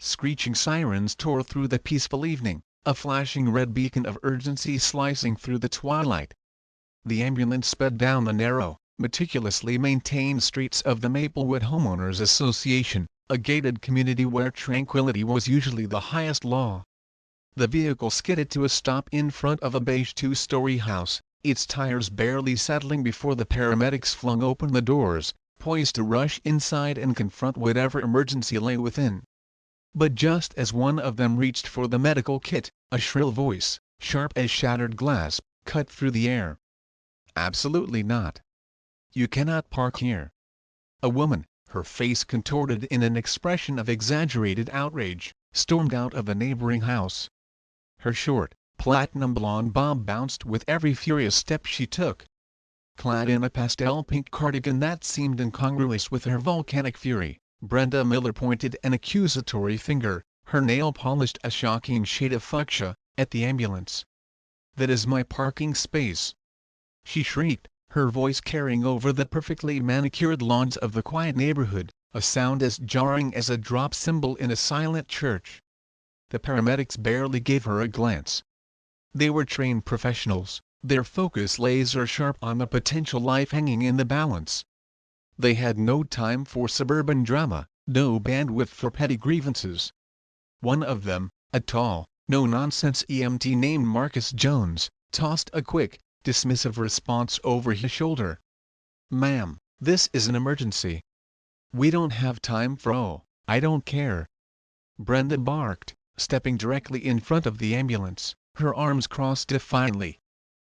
Screeching sirens tore through the peaceful evening, a flashing red beacon of urgency slicing through the twilight. The ambulance sped down the narrow, meticulously maintained streets of the Maplewood Homeowners Association, a gated community where tranquility was usually the highest law. The vehicle skidded to a stop in front of a beige two-story house, its tires barely settling before the paramedics flung open the doors, poised to rush inside and confront whatever emergency lay within. But just as one of them reached for the medical kit, a shrill voice, sharp as shattered glass, cut through the air. "Absolutely not. You cannot park here." A woman, her face contorted in an expression of exaggerated outrage, stormed out of the neighboring house. Her short, platinum blonde bob bounced with every furious step she took. Clad in a pastel pink cardigan that seemed incongruous with her volcanic fury, Brenda Miller pointed an accusatory finger, her nail polished a shocking shade of fuchsia, at the ambulance. "That is my parking space," she shrieked, her voice carrying over the perfectly manicured lawns of the quiet neighborhood, a sound as jarring as a drop cymbal in a silent church. The paramedics barely gave her a glance. They were trained professionals, their focus laser-sharp on the potential life hanging in the balance. They had no time for suburban drama, no bandwidth for petty grievances. One of them, a tall, no-nonsense EMT named Marcus Jones, tossed a quick, dismissive response over his shoulder. "Ma'am, this is an emergency. We don't have time for I don't care," Brenda barked, stepping directly in front of the ambulance, her arms crossed defiantly.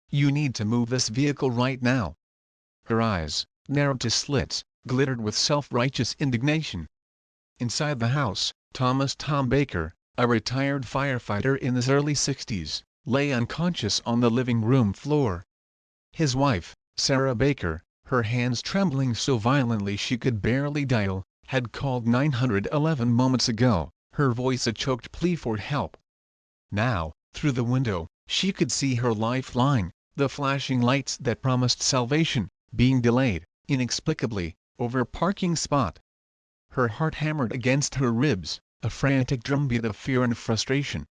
"You need to move this vehicle right now." Her eyes, narrowed to slits, glittered with self-righteous indignation. Inside the house, Thomas "Tom" Baker, a retired firefighter in his early 60s, lay unconscious on the living room floor. His wife, Sarah Baker, her hands trembling so violently she could barely dial, had called 911 moments ago, her voice a choked plea for help. Now, through the window, she could see her lifeline, the flashing lights that promised salvation, being delayed, inexplicably, over a parking spot. Her heart hammered against her ribs, a frantic drumbeat of fear and frustration.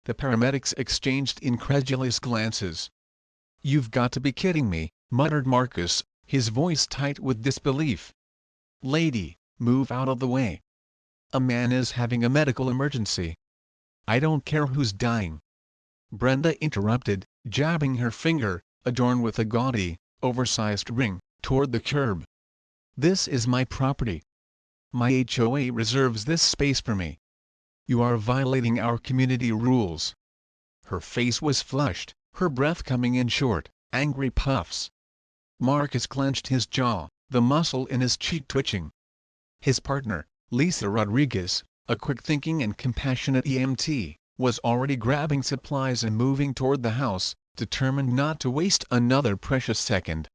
The paramedics exchanged incredulous glances. "You've got to be kidding me," muttered Marcus, his voice tight with disbelief. "Lady, move out of the way. A man is having a medical emergency." "I don't care who's dying," Brenda interrupted, jabbing her finger, adorned with a gaudy, oversized ring, toward the curb. "This is my property. My HOA reserves this space for me. You are violating our community rules." Her face was flushed, her breath coming in short, angry puffs. Marcus clenched his jaw, the muscle in his cheek twitching. His partner, Lisa Rodriguez, a quick-thinking and compassionate EMT, was already grabbing supplies and moving toward the house, determined not to waste another precious second.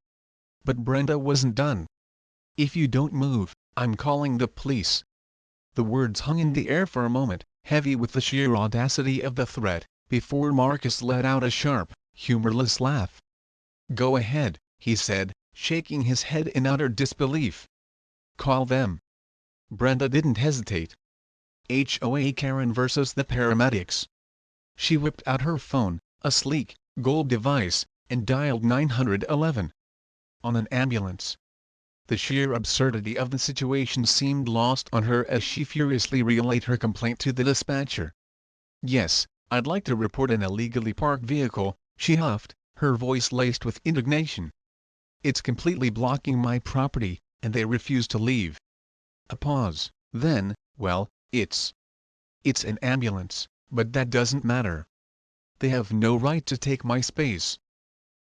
But Brenda wasn't done. "If you don't move, I'm calling the police." The words hung in the air for a moment, heavy with the sheer audacity of the threat, before Marcus let out a sharp, humorless laugh. "Go ahead," he said, shaking his head in utter disbelief. "Call them." Brenda didn't hesitate. HOA Karen versus the Paramedics. She whipped out her phone, a sleek, gold device, and dialed 911. On an ambulance. The sheer absurdity of the situation seemed lost on her as she furiously relayed her complaint to the dispatcher. "Yes, I'd like to report an illegally parked vehicle," she huffed, her voice laced with indignation. "It's completely blocking my property, and they refuse to leave." A pause, then, "Well, it's an ambulance, but that doesn't matter. They have no right to take my space."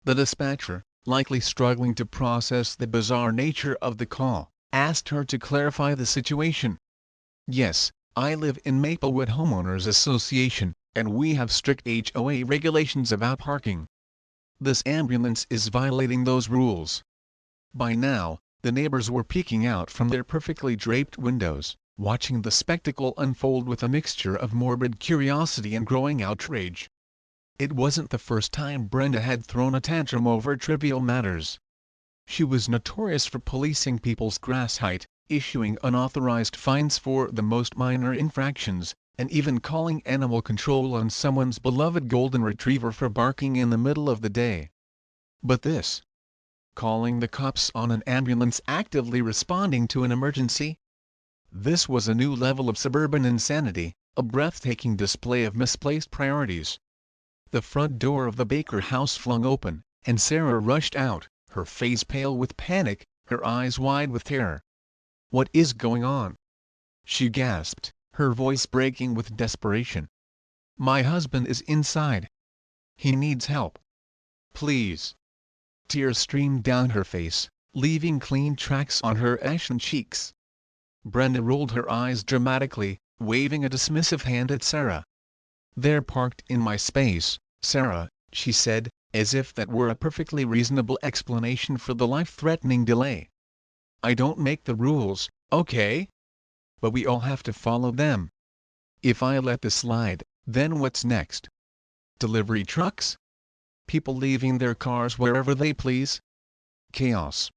The dispatcher, likely struggling to process the bizarre nature of the call, asked her to clarify the situation. "Yes, I live in Maplewood Homeowners Association, and we have strict HOA regulations about parking. This ambulance is violating those rules." By now, the neighbors were peeking out from their perfectly draped windows, watching the spectacle unfold with a mixture of morbid curiosity and growing outrage. It wasn't the first time Brenda had thrown a tantrum over trivial matters. She was notorious for policing people's grass height, issuing unauthorized fines for the most minor infractions, and even calling animal control on someone's beloved golden retriever for barking in the middle of the day. But this, calling the cops on an ambulance actively responding to an emergency? This was a new level of suburban insanity, a breathtaking display of misplaced priorities. The front door of the Baker house flung open, and Sarah rushed out, her face pale with panic, her eyes wide with terror. "What is going on?" she gasped, her voice breaking with desperation. "My husband is inside. He needs help. Please." Tears streamed down her face, leaving clean tracks on her ashen cheeks. Brenda rolled her eyes dramatically, waving a dismissive hand at Sarah. "They're parked in my space, Sarah," she said, as if that were a perfectly reasonable explanation for the life-threatening delay. "I don't make the rules, okay? But we all have to follow them. If I let this slide, then what's next? Delivery trucks? People leaving their cars wherever they please? Chaos."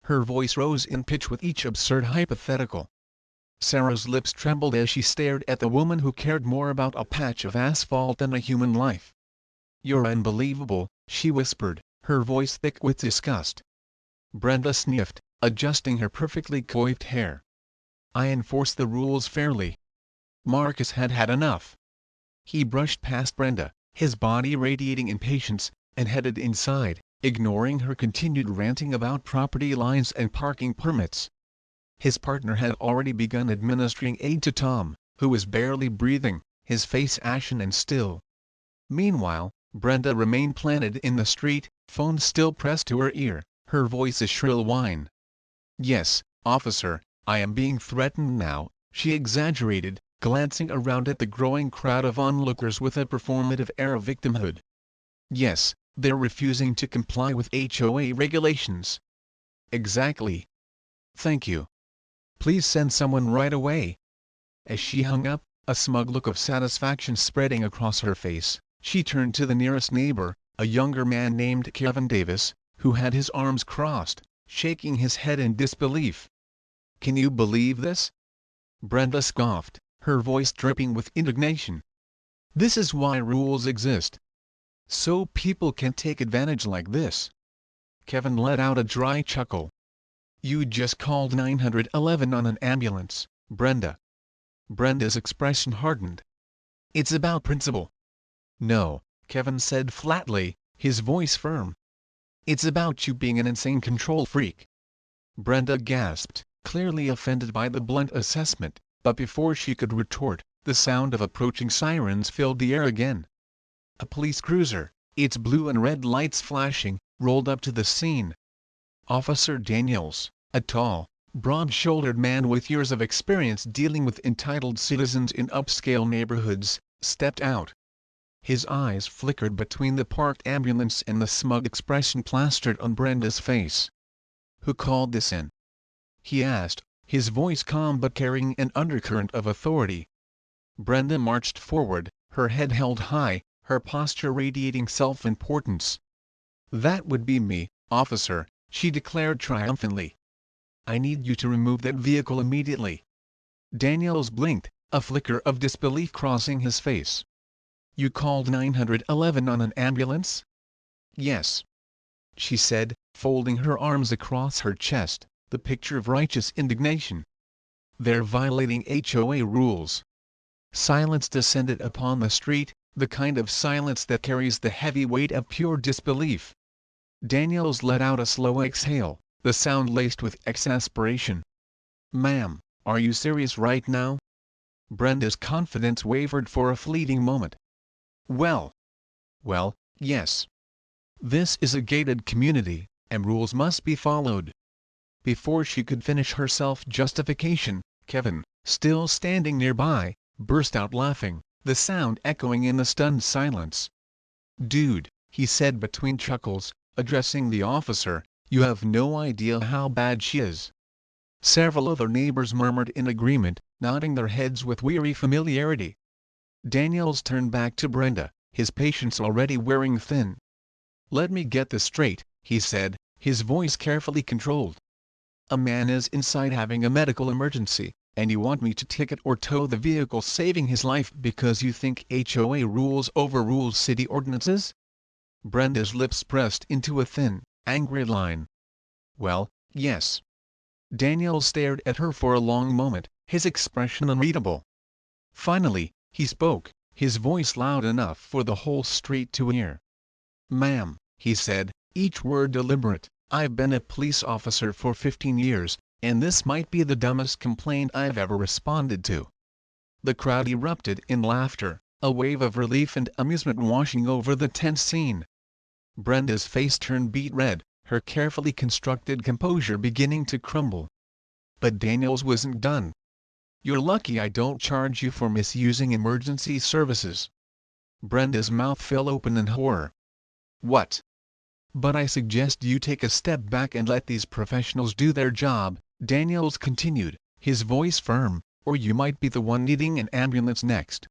Her voice rose in pitch with each absurd hypothetical. Sarah's lips trembled as she stared at the woman who cared more about a patch of asphalt than a human life. "You're unbelievable," she whispered, her voice thick with disgust. Brenda sniffed, adjusting her perfectly coiffed hair. "I enforce the rules fairly." Marcus had had enough. He brushed past Brenda, his body radiating impatience, and headed inside, ignoring her continued ranting about property lines and parking permits. His partner had already begun administering aid to Tom, who was barely breathing, his face ashen and still. Meanwhile, Brenda remained planted in the street, phone still pressed to her ear, her voice a shrill whine. "Yes, officer, I am being threatened now," she exaggerated, glancing around at the growing crowd of onlookers with a performative air of victimhood. "Yes, they're refusing to comply with HOA regulations." "Exactly. Thank you. Please send someone right away." As she hung up, a smug look of satisfaction spreading across her face, she turned to the nearest neighbor, a younger man named Kevin Davis, who had his arms crossed, shaking his head in disbelief. "Can you believe this?" Brenda scoffed, her voice dripping with indignation. "This is why rules exist. So people can take advantage like this." Kevin let out a dry chuckle. "You just called 911 on an ambulance, Brenda." Brenda's expression hardened. "It's about principle." "No," Kevin said flatly, his voice firm. "It's about you being an insane control freak." Brenda gasped, clearly offended by the blunt assessment, but before she could retort, the sound of approaching sirens filled the air again. A police cruiser, its blue and red lights flashing, rolled up to the scene. Officer Daniels, a tall, broad-shouldered man with years of experience dealing with entitled citizens in upscale neighborhoods, stepped out. His eyes flickered between the parked ambulance and the smug expression plastered on Brenda's face. "Who called this in?" he asked, his voice calm but carrying an undercurrent of authority. Brenda marched forward, her head held high, her posture radiating self-importance. "That would be me, officer," she declared triumphantly. "I need you to remove that vehicle immediately." Daniels blinked, a flicker of disbelief crossing his face. "You called 911 on an ambulance?" "Yes," she said, folding her arms across her chest, the picture of righteous indignation. "They're violating HOA rules." Silence descended upon the street, the kind of silence that carries the heavy weight of pure disbelief. Daniels let out a slow exhale, the sound laced with exasperation. "Ma'am, are you serious right now?" Brenda's confidence wavered for a fleeting moment. Well, yes. This is a gated community, and rules must be followed." Before she could finish her self-justification, Kevin, still standing nearby, burst out laughing, the sound echoing in the stunned silence. "Dude," he said between chuckles, addressing the officer, "you have no idea how bad she is." Several other neighbors murmured in agreement, nodding their heads with weary familiarity. Daniels turned back to Brenda, his patience already wearing thin. "Let me get this straight," he said, his voice carefully controlled. A man is inside having a medical emergency, and you want me to ticket or tow the vehicle saving his life because you think HOA rules overrules city ordinances? Brenda's lips pressed into a thin, angry line. Well, yes. Daniel stared at her for a long moment, his expression unreadable. Finally, he spoke, his voice loud enough for the whole street to hear. "Ma'am," he said, each word deliberate, "I've been a police officer for 15 years, and this might be the dumbest complaint I've ever responded to." The crowd erupted in laughter, a wave of relief and amusement washing over the tense scene. Brenda's face turned beet red, her carefully constructed composure beginning to crumble. But Daniel's wasn't done. "You're lucky I don't charge you for misusing emergency services." Brenda's mouth fell open in horror. "What?" "But I suggest you take a step back and let these professionals do their job," Daniels continued, his voice firm, "or you might be the one needing an ambulance next."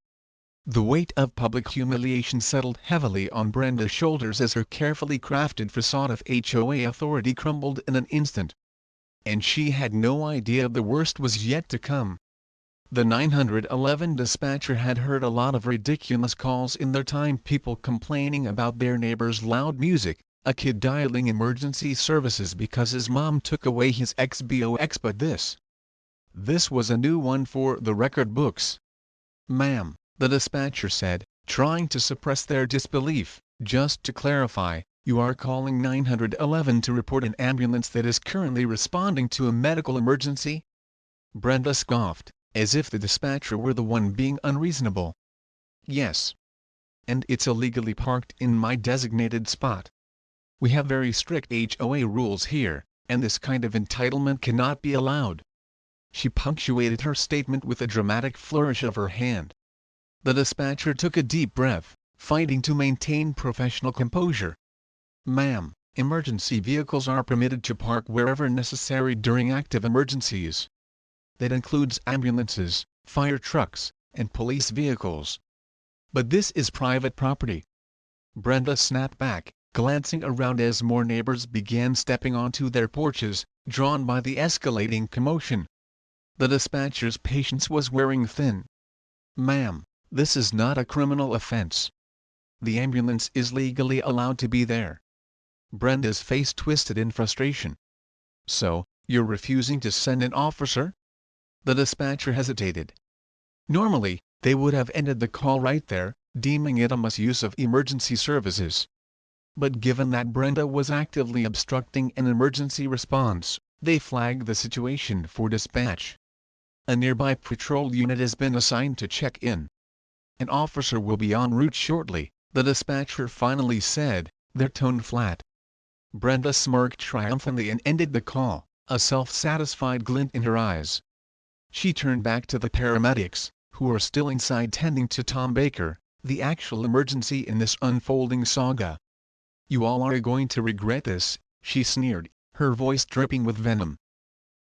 The weight of public humiliation settled heavily on Brenda's shoulders as her carefully crafted facade of HOA authority crumbled in an instant. And she had no idea the worst was yet to come. The 911 dispatcher had heard a lot of ridiculous calls in their time, people complaining about their neighbor's loud music, a kid dialing emergency services because his mom took away his Xbox, but this was a new one for the record books. "Ma'am," the dispatcher said, trying to suppress their disbelief, "just to clarify, you are calling 911 to report an ambulance that is currently responding to a medical emergency?" Brenda scoffed, as if the dispatcher were the one being unreasonable. "Yes. And it's illegally parked in my designated spot. We have very strict HOA rules here, and this kind of entitlement cannot be allowed." She punctuated her statement with a dramatic flourish of her hand. The dispatcher took a deep breath, fighting to maintain professional composure. "Ma'am, emergency vehicles are permitted to park wherever necessary during active emergencies. That includes ambulances, fire trucks, and police vehicles. But this is private property." Brenda snapped back, glancing around as more neighbors began stepping onto their porches, drawn by the escalating commotion. The dispatcher's patience was wearing thin. "Ma'am, this is not a criminal offense. The ambulance is legally allowed to be there." Brenda's face twisted in frustration. "So, you're refusing to send an officer?" The dispatcher hesitated. Normally, they would have ended the call right there, deeming it a misuse of emergency services. But given that Brenda was actively obstructing an emergency response, they flagged the situation for dispatch. "A nearby patrol unit has been assigned to check in. An officer will be en route shortly," the dispatcher finally said, their tone flat. Brenda smirked triumphantly and ended the call, a self-satisfied glint in her eyes. She turned back to the paramedics, who were still inside tending to Tom Baker, the actual emergency in this unfolding saga. "You all are going to regret this," she sneered, her voice dripping with venom.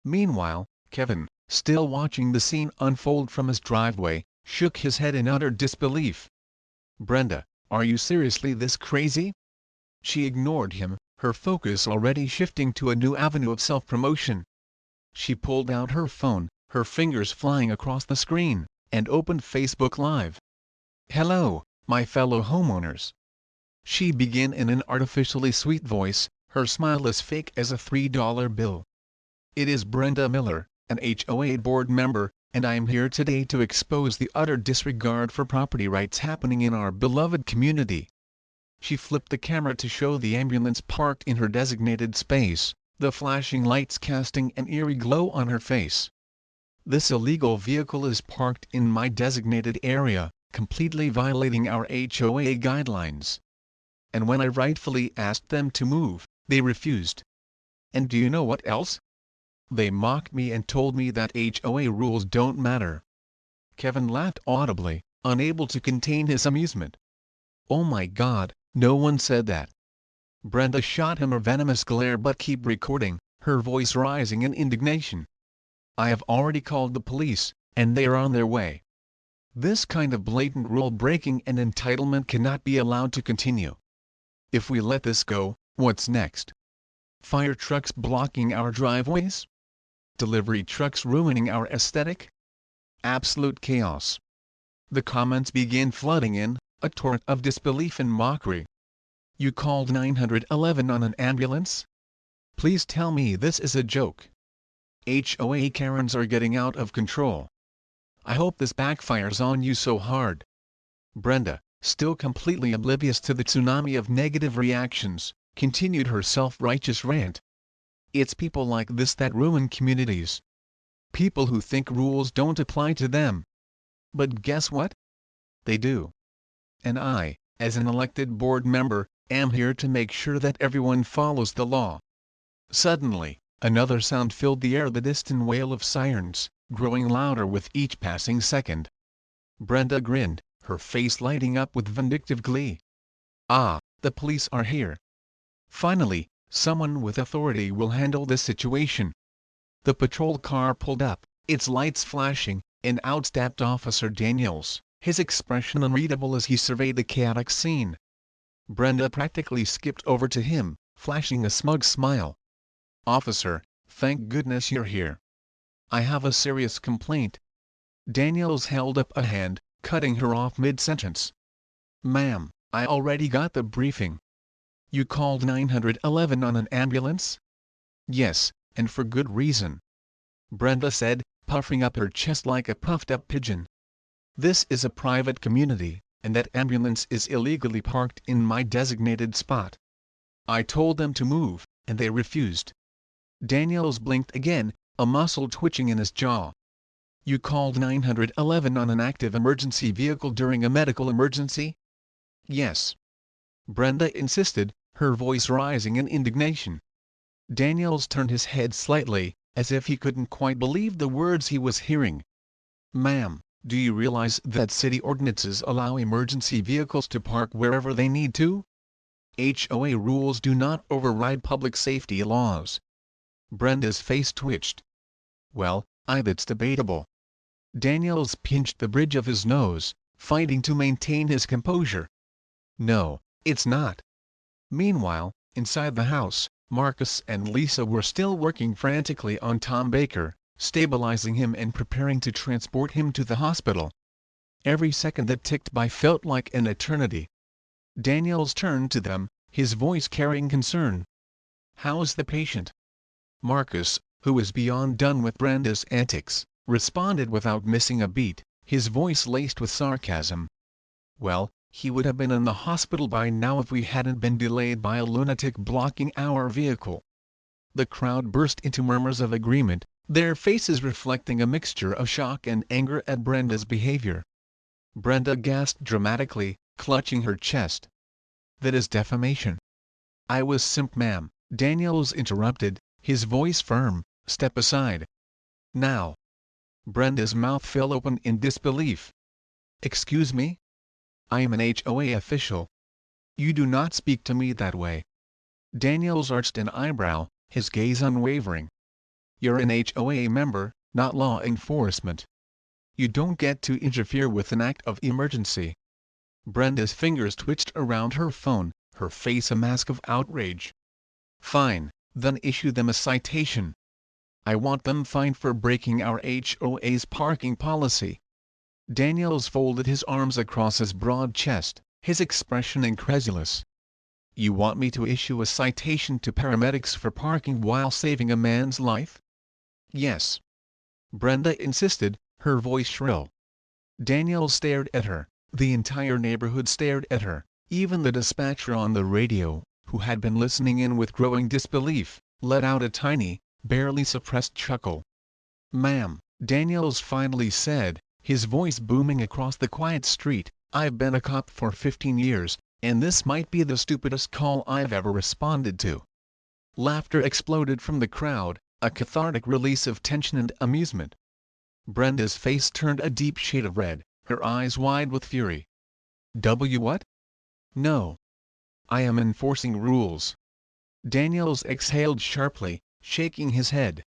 Meanwhile, Kevin, still watching the scene unfold from his driveway, shook his head in utter disbelief. "Brenda, are you seriously this crazy?" She ignored him, her focus already shifting to a new avenue of self-promotion. She pulled out her phone, her fingers flying across the screen, and opened Facebook Live. "Hello, my fellow homeowners," she began in an artificially sweet voice, her smile as fake as a $3 bill. "It is Brenda Miller, an HOA board member, and I am here today to expose the utter disregard for property rights happening in our beloved community." She flipped the camera to show the ambulance parked in her designated space, the flashing lights casting an eerie glow on her face. "This illegal vehicle is parked in my designated area, completely violating our HOA guidelines. And when I rightfully asked them to move, they refused. And do you know what else? They mocked me and told me that HOA rules don't matter." Kevin laughed audibly, unable to contain his amusement. "Oh my God, no one said that." Brenda shot him a venomous glare, but keep recording, her voice rising in indignation. "I have already called the police, and they are on their way. This kind of blatant rule breaking and entitlement cannot be allowed to continue. If we let this go, what's next? Fire trucks blocking our driveways? Delivery trucks ruining our aesthetic? Absolute chaos. The comments began flooding in, a torrent of disbelief and mockery. You called 911 on an ambulance? Please tell me this is a joke. HOA Karens are getting out of control. I hope this backfires on you so hard. Brenda, still completely oblivious to the tsunami of negative reactions, continued her self-righteous rant. It's people like this that ruin communities. People who think rules don't apply to them. But guess what? They do. And I, as an elected board member, am here to make sure that everyone follows the law. Suddenly, another sound filled the air, the distant wail of sirens, growing louder with each passing second. Brenda grinned, her face lighting up with vindictive glee. Ah, the police are here. Finally, someone with authority will handle this situation. The patrol car pulled up, its lights flashing, and out stepped Officer Daniels, his expression unreadable as he surveyed the chaotic scene. Brenda practically skipped over to him, flashing a smug smile. Officer, thank goodness you're here. I have a serious complaint. Daniels held up a hand, cutting her off mid-sentence. Ma'am, I already got the briefing. You called 911 on an ambulance? Yes, and for good reason. Brenda said, puffing up her chest like a puffed-up pigeon. This is a private community, and that ambulance is illegally parked in my designated spot. I told them to move, and they refused. Daniels blinked again, a muscle twitching in his jaw. You called 911 on an active emergency vehicle during a medical emergency? Yes. Brenda insisted, her voice rising in indignation. Daniels turned his head slightly, as if he couldn't quite believe the words he was hearing. Ma'am, do you realize that city ordinances allow emergency vehicles to park wherever they need to? HOA rules do not override public safety laws. Brenda's face twitched. Well, that's debatable. Daniels pinched the bridge of his nose, fighting to maintain his composure. No, it's not. Meanwhile, inside the house, Marcus and Lisa were still working frantically on Tom Baker, stabilizing him and preparing to transport him to the hospital. Every second that ticked by felt like an eternity. Daniels turned to them, his voice carrying concern. How's the patient? Marcus, who was beyond done with Brenda's antics, responded without missing a beat, his voice laced with sarcasm. Well, he would have been in the hospital by now if we hadn't been delayed by a lunatic blocking our vehicle. The crowd burst into murmurs of agreement, their faces reflecting a mixture of shock and anger at Brenda's behavior. Brenda gasped dramatically, clutching her chest. That is defamation. I was ma'am, Daniels interrupted, his voice firm, step aside. Now. Brenda's mouth fell open in disbelief. Excuse me? I am an HOA official. You do not speak to me that way. Daniels arched an eyebrow, his gaze unwavering. You're an HOA member, not law enforcement. You don't get to interfere with an act of emergency. Brenda's fingers twitched around her phone, her face a mask of outrage. Fine, then issue them a citation. I want them fined for breaking our HOA's parking policy. Daniels folded his arms across his broad chest, his expression incredulous. You want me to issue a citation to paramedics for parking while saving a man's life? Yes. Brenda insisted, her voice shrill. Daniels stared at her, the entire neighborhood stared at her, even the dispatcher on the radio, who had been listening in with growing disbelief, let out a tiny, barely suppressed chuckle. Ma'am, Daniels finally said, his voice booming across the quiet street, I've been a cop for 15 years, and this might be the stupidest call I've ever responded to. Laughter exploded from the crowd, a cathartic release of tension and amusement. Brenda's face turned a deep shade of red, her eyes wide with fury. What? No. I am enforcing rules. Daniels exhaled sharply, shaking his head.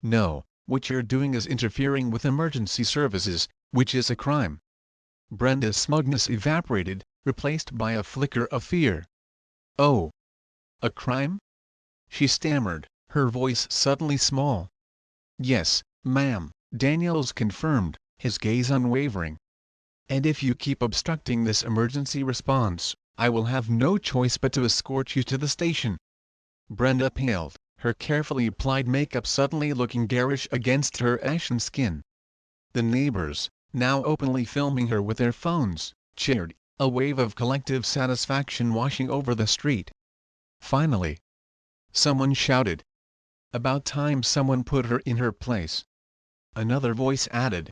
No, what you're doing is interfering with emergency services, which is a crime. Brenda's smugness evaporated, replaced by a flicker of fear. Oh. A crime? She stammered, her voice suddenly small. "Yes, ma'am," Daniels confirmed, his gaze unwavering. "And if you keep obstructing this emergency response, I will have no choice but to escort you to the station." Brenda paled, her carefully applied makeup suddenly looking garish against her ashen skin. The neighbors, now openly filming her with their phones, cheered, a wave of collective satisfaction washing over the street. Finally, someone shouted, "About time someone put her in her place." Another voice added.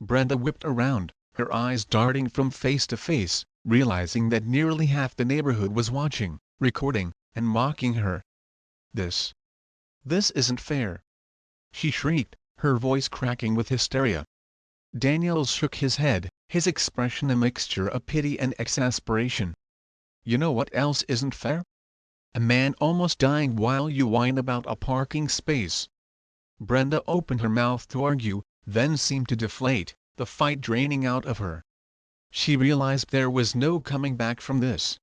Brenda whipped around, her eyes darting from face to face, realizing that nearly half the neighborhood was watching, recording, and mocking her. This isn't fair," she shrieked, her voice cracking with hysteria. Daniels shook his head, his expression a mixture of pity and exasperation. "You know what else isn't fair? A man almost dying while you whine about a parking space." Brenda opened her mouth to argue, then seemed to deflate, the fight draining out of her. She realized there was no coming back from this.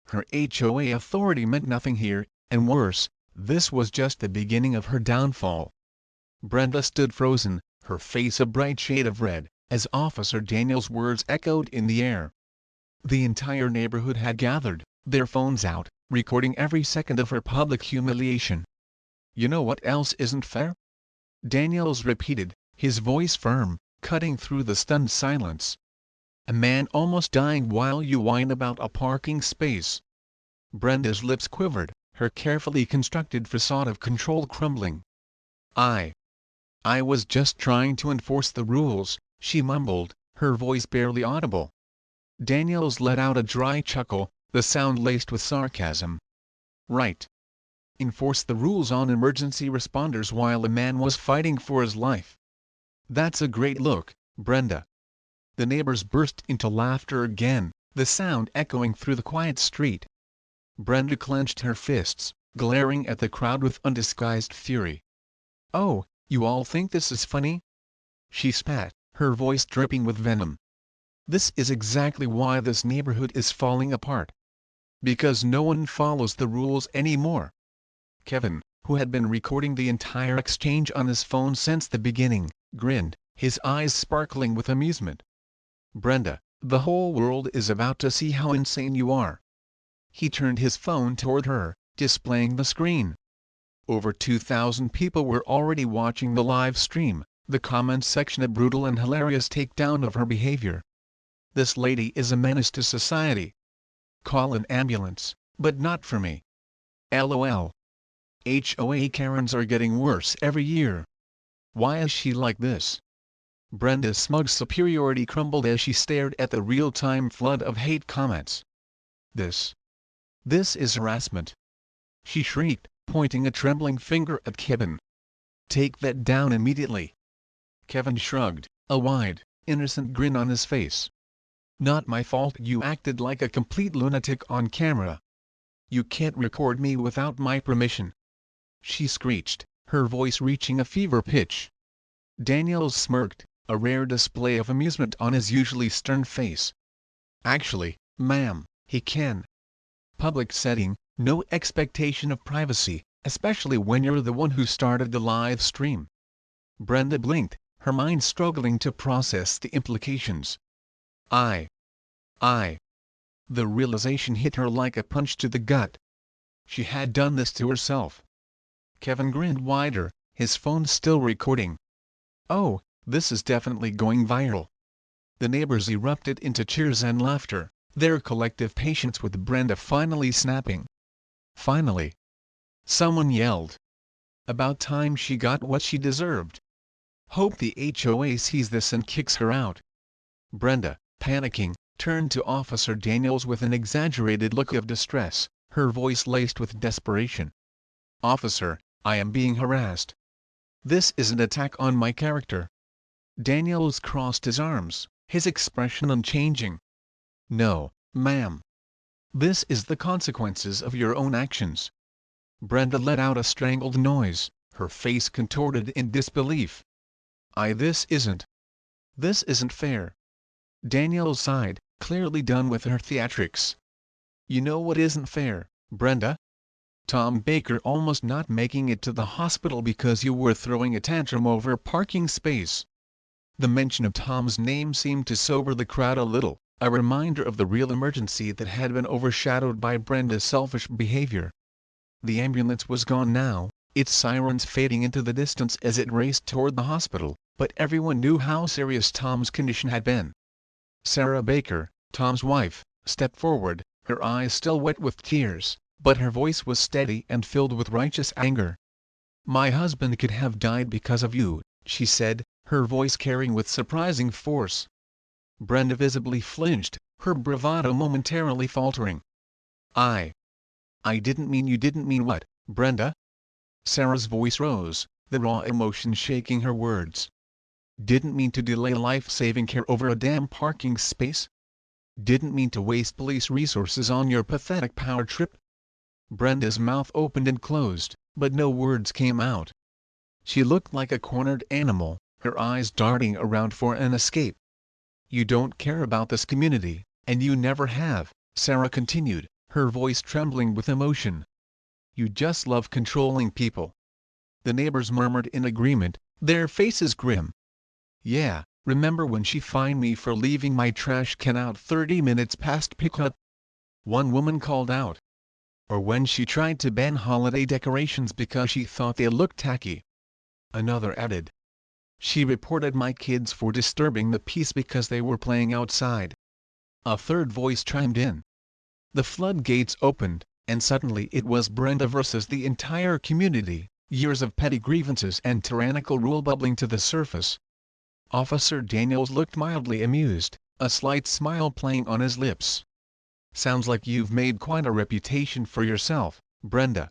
Her HOA authority meant nothing here, and worse, this was just the beginning of her downfall. Brenda stood frozen, her face a bright shade of red, as Officer Daniels' words echoed in the air. The entire neighborhood had gathered, their phones out, recording every second of her public humiliation. "You know what else isn't fair?" Daniels repeated, his voice firm, cutting through the stunned silence. "A man almost dying while you whine about a parking space." Brenda's lips quivered, her carefully constructed facade of control crumbling. I was just trying to enforce the rules," she mumbled, her voice barely audible. Daniels let out a dry chuckle, the sound laced with sarcasm. "Right. Enforce the rules on emergency responders while a man was fighting for his life. That's a great look, Brenda." The neighbors burst into laughter again, the sound echoing through the quiet street. Brenda clenched her fists, glaring at the crowd with undisguised fury. "Oh, you all think this is funny?" she spat, her voice dripping with venom. "This is exactly why this neighborhood is falling apart. Because no one follows the rules anymore." Kevin, who had been recording the entire exchange on his phone since the beginning, grinned, his eyes sparkling with amusement. "Brenda, the whole world is about to see how insane you are." He turned his phone toward her, displaying the screen. Over 2,000 people were already watching the live stream, the comments section a brutal and hilarious takedown of her behavior. "This lady is a menace to society. Call an ambulance, but not for me. LOL. HOA Karens are getting worse every year. Why is she like this?" Brenda's smug superiority crumbled as she stared at the real-time flood of hate comments. This is harassment," she shrieked, pointing a trembling finger at Kevin. "Take that down immediately." Kevin shrugged, a wide, innocent grin on his face. "Not my fault you acted like a complete lunatic on camera. You can't record me without my permission," she screeched, her voice reaching a fever pitch. Daniels smirked, a rare display of amusement on his usually stern face. "Actually, ma'am, he can. Public setting, no expectation of privacy, especially when you're the one who started the live stream." Brenda blinked, her mind struggling to process the implications. I. The realization hit her like a punch to the gut. She had done this to herself. Kevin grinned wider, his phone still recording. "Oh, this is definitely going viral." The neighbors erupted into cheers and laughter, their collective patience with Brenda finally snapping. Finally, someone yelled, "About time she got what she deserved. Hope the HOA sees this and kicks her out." Brenda, panicking, turned to Officer Daniels with an exaggerated look of distress, her voice laced with desperation. "Officer, I am being harassed. This is an attack on my character." Daniels crossed his arms, his expression unchanging. "No, ma'am. This is the consequences of your own actions." Brenda let out a strangled noise, her face contorted in disbelief. This isn't fair." Daniels sighed, clearly done with her theatrics. "You know what isn't fair, Brenda?" Tom Baker almost not making it to the hospital because you were throwing a tantrum over a parking space. The mention of Tom's name seemed to sober the crowd a little, a reminder of the real emergency that had been overshadowed by Brenda's selfish behavior. The ambulance was gone now, its sirens fading into the distance as it raced toward the hospital, but everyone knew how serious Tom's condition had been. Sarah Baker, Tom's wife, stepped forward, her eyes still wet with tears, but her voice was steady and filled with righteous anger. "My husband could have died because of you," she said, her voice carrying with surprising force. Brenda visibly flinched, her bravado momentarily faltering. I didn't mean." "You didn't mean what, Brenda?" Sarah's voice rose, the raw emotion shaking her words. "Didn't mean to delay life-saving care over a damn parking space? Didn't mean to waste police resources on your pathetic power trip?" Brenda's mouth opened and closed, but no words came out. She looked like a cornered animal, her eyes darting around for an escape. "You don't care about this community, and you never have," Sarah continued, her voice trembling with emotion. "You just love controlling people." The neighbors murmured in agreement, their faces grim. "Yeah, remember when she fined me for leaving my trash can out 30 minutes past pickup?" one woman called out. "Or when she tried to ban holiday decorations because she thought they looked tacky?" Another added. "She reported my kids for disturbing the peace because they were playing outside." A third voice chimed in. The floodgates opened, and suddenly it was Brenda versus the entire community, years of petty grievances and tyrannical rule bubbling to the surface. Officer Daniels looked mildly amused, a slight smile playing on his lips. "Sounds like you've made quite a reputation for yourself, Brenda."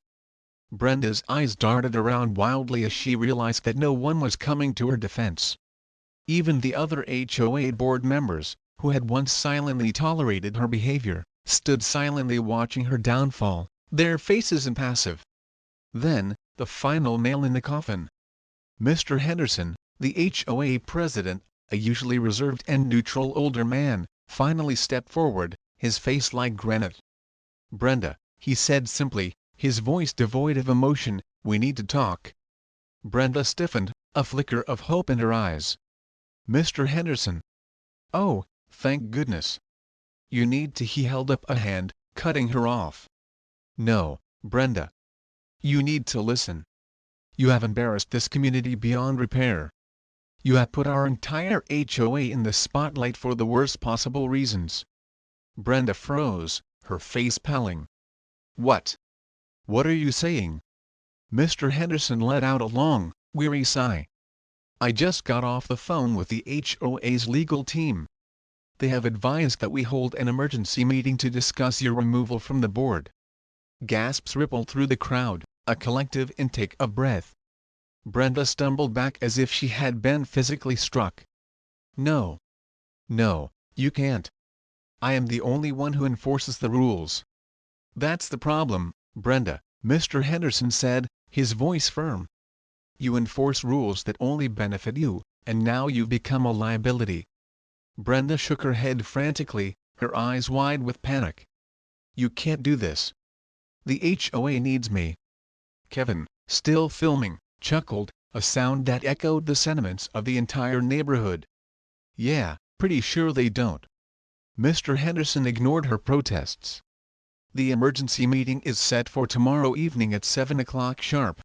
Brenda's eyes darted around wildly as she realized that no one was coming to her defense. Even the other HOA board members, who had once silently tolerated her behavior, stood silently watching her downfall, their faces impassive. Then, the final nail in the coffin. Mr. Henderson, the HOA president, a usually reserved and neutral older man, finally stepped forward, his face like granite. "Brenda," he said simply, his voice devoid of emotion, "we need to talk." Brenda stiffened, a flicker of hope in her eyes. "Mr. Henderson." "Oh, thank goodness." "You need to." He held up a hand, cutting her off. "No, Brenda. You need to listen. You have embarrassed this community beyond repair. You have put our entire HOA in the spotlight for the worst possible reasons." Brenda froze, her face paling. "What? What are you saying?" Mr. Henderson let out a long, weary sigh. "I just got off the phone with the HOA's legal team. They have advised that we hold an emergency meeting to discuss your removal from the board." Gasps rippled through the crowd, a collective intake of breath. Brenda stumbled back as if she had been physically struck. "No. No, you can't. I am the only one who enforces the rules." "That's the problem, Brenda," Mr. Henderson said, his voice firm. "You enforce rules that only benefit you, and now you've become a liability." Brenda shook her head frantically, her eyes wide with panic. "You can't do this. The HOA needs me." Kevin, still filming, chuckled, a sound that echoed the sentiments of the entire neighborhood. "Yeah, pretty sure they don't." Mr. Henderson ignored her protests. "The emergency meeting is set for tomorrow evening at 7 o'clock sharp.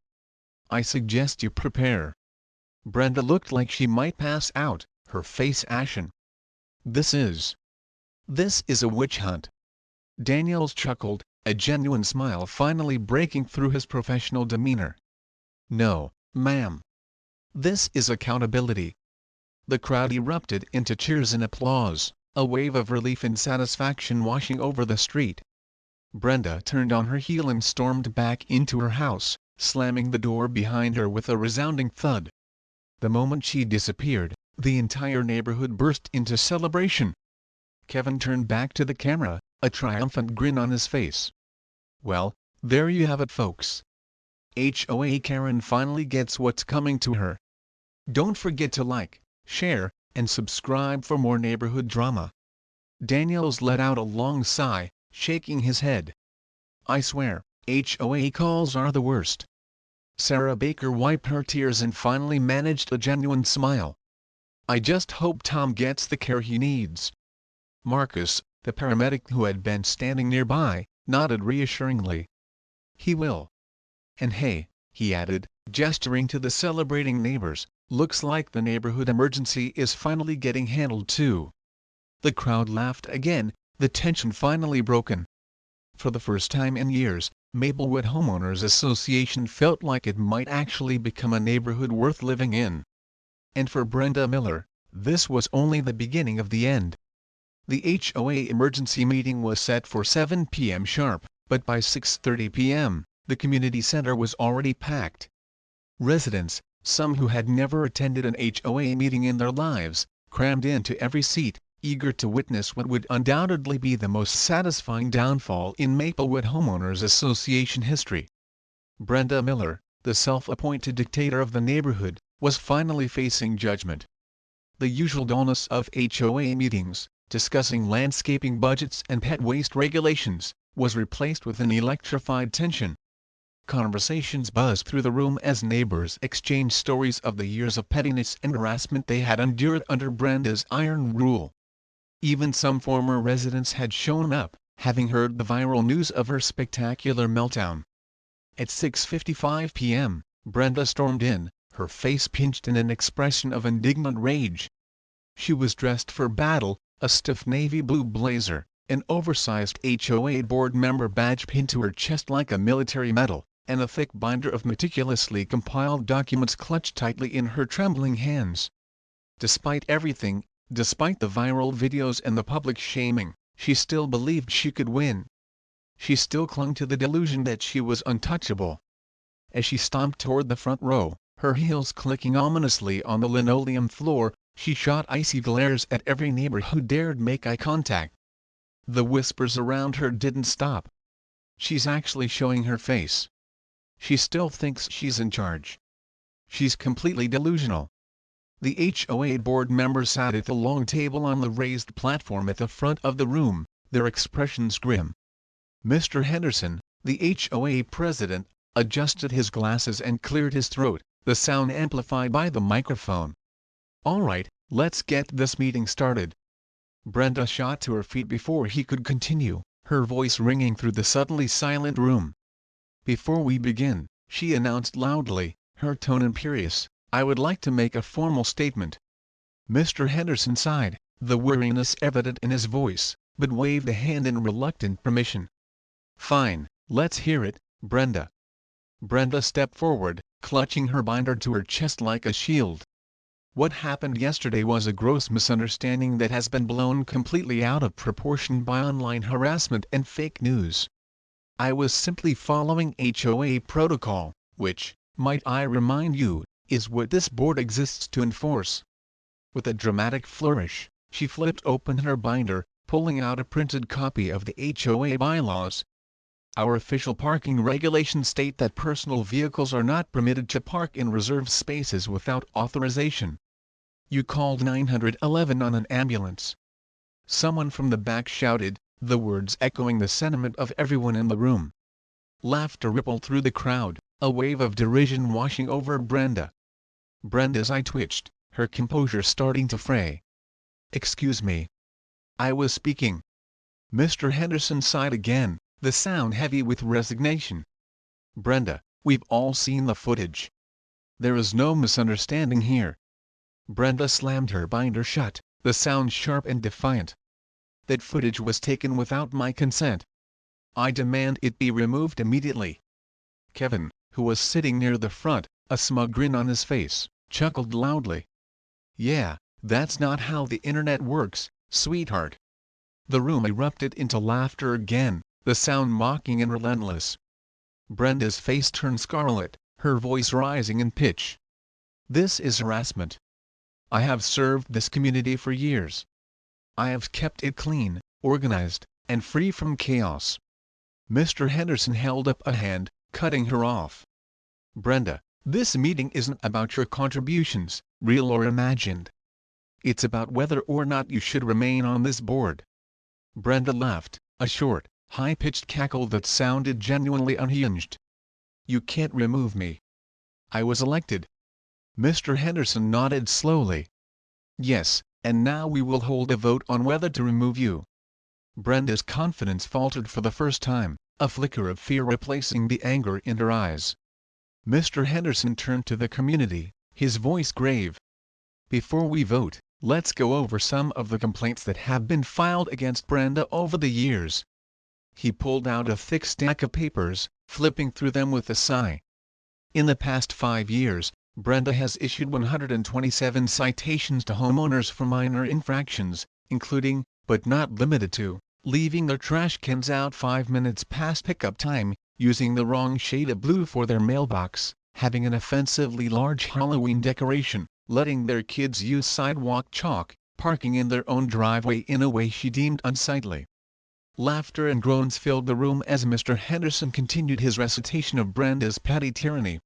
I suggest you prepare." Brenda looked like she might pass out, her face ashen. This is a witch hunt." Daniels chuckled, a genuine smile finally breaking through his professional demeanor. "No, ma'am. This is accountability." The crowd erupted into cheers and applause, a wave of relief and satisfaction washing over the street. Brenda turned on her heel and stormed back into her house, slamming the door behind her with a resounding thud. The moment she disappeared, the entire neighborhood burst into celebration. Kevin turned back to the camera, a triumphant grin on his face. "Well, there you have it, folks. HOA Karen finally gets what's coming to her. Don't forget to like, share, and subscribe for more neighborhood drama." Daniels let out a long sigh, shaking his head. "I swear, HOA calls are the worst. Sarah Baker wiped her tears and finally managed a genuine smile. I just hope Tom gets the care he needs. Marcus, the paramedic who had been standing nearby, nodded reassuringly. He will. And hey, he added, gesturing to the celebrating neighbors, looks like the neighborhood emergency is finally getting handled too. The crowd laughed again, the tension finally broken. For the first time in years, Maplewood Homeowners Association felt like it might actually become a neighborhood worth living in. And for Brenda Miller, this was only the beginning of the end. The HOA emergency meeting was set for 7 p.m. sharp, but by 6:30 p.m., the community center was already packed. Residents, some who had never attended an HOA meeting in their lives, crammed into every seat, eager to witness what would undoubtedly be the most satisfying downfall in Maplewood Homeowners Association history. Brenda Miller, the self-appointed dictator of the neighborhood, was finally facing judgment. The usual dullness of HOA meetings, discussing landscaping budgets and pet waste regulations, was replaced with an electrified tension. Conversations buzzed through the room as neighbors exchanged stories of the years of pettiness and harassment they had endured under Brenda's iron rule. Even some former residents had shown up, having heard the viral news of her spectacular meltdown. At 6:55 p.m., Brenda stormed in, her face pinched in an expression of indignant rage. She was dressed for battle, a stiff navy blue blazer, an oversized HOA board member badge pinned to her chest like a military medal, and a thick binder of meticulously compiled documents clutched tightly in her trembling hands. Despite everything, despite the viral videos and the public shaming, she still believed she could win. She still clung to the delusion that she was untouchable. As she stomped toward the front row, her heels clicking ominously on the linoleum floor, she shot icy glares at every neighbor who dared make eye contact. The whispers around her didn't stop. She's actually showing her face. She still thinks she's in charge. She's completely delusional. The HOA board members sat at the long table on the raised platform at the front of the room, their expressions grim. Mr. Henderson, the HOA president, adjusted his glasses and cleared his throat, the sound amplified by the microphone. "All right, let's get this meeting started." Brenda shot to her feet before he could continue, her voice ringing through the suddenly silent room. "Before we begin," she announced loudly, her tone imperious, "I would like to make a formal statement." Mr. Henderson sighed, the weariness evident in his voice, but waved a hand in reluctant permission. "Fine, let's hear it, Brenda." Brenda stepped forward, clutching her binder to her chest like a shield. "What happened yesterday was a gross misunderstanding that has been blown completely out of proportion by online harassment and fake news. I was simply following HOA protocol, which, might I remind you, is what this board exists to enforce." With a dramatic flourish, she flipped open her binder, pulling out a printed copy of the HOA bylaws. "Our official parking regulations state that personal vehicles are not permitted to park in reserved spaces without authorization." "You called 911 on an ambulance." Someone from the back shouted, the words echoing the sentiment of everyone in the room. Laughter rippled through the crowd, a wave of derision washing over Brenda. Brenda's eye twitched, her composure starting to fray. "Excuse me. I was speaking." Mr. Henderson sighed again, the sound heavy with resignation. "Brenda, we've all seen the footage. There is no misunderstanding here." Brenda slammed her binder shut, the sound sharp and defiant. "That footage was taken without my consent. I demand it be removed immediately." Kevin, who was sitting near the front, a smug grin on his face, chuckled loudly. "Yeah, that's not how the internet works, sweetheart." The room erupted into laughter again, the sound mocking and relentless. Brenda's face turned scarlet, her voice rising in pitch. "This is harassment. I have served this community for years. I have kept it clean, organized, and free from chaos." Mr. Henderson held up a hand, cutting her off. "Brenda, this meeting isn't about your contributions, real or imagined. It's about whether or not you should remain on this board." Brenda laughed, a short, high-pitched cackle that sounded genuinely unhinged. "You can't remove me. I was elected." Mr. Henderson nodded slowly. "Yes, and now we will hold a vote on whether to remove you." Brenda's confidence faltered for the first time, a flicker of fear replacing the anger in her eyes. Mr. Henderson turned to the community, his voice grave. "Before we vote, let's go over some of the complaints that have been filed against Brenda over the years." He pulled out a thick stack of papers, flipping through them with a sigh. In the past 5 years, Brenda has issued 127 citations to homeowners for minor infractions, including, but not limited to, leaving their trash cans out 5 minutes past pickup time, using the wrong shade of blue for their mailbox, having an offensively large Halloween decoration, letting their kids use sidewalk chalk, parking in their own driveway in a way she deemed unsightly. Laughter and groans filled the room as Mr. Henderson continued his recitation of Brenda's petty tyranny.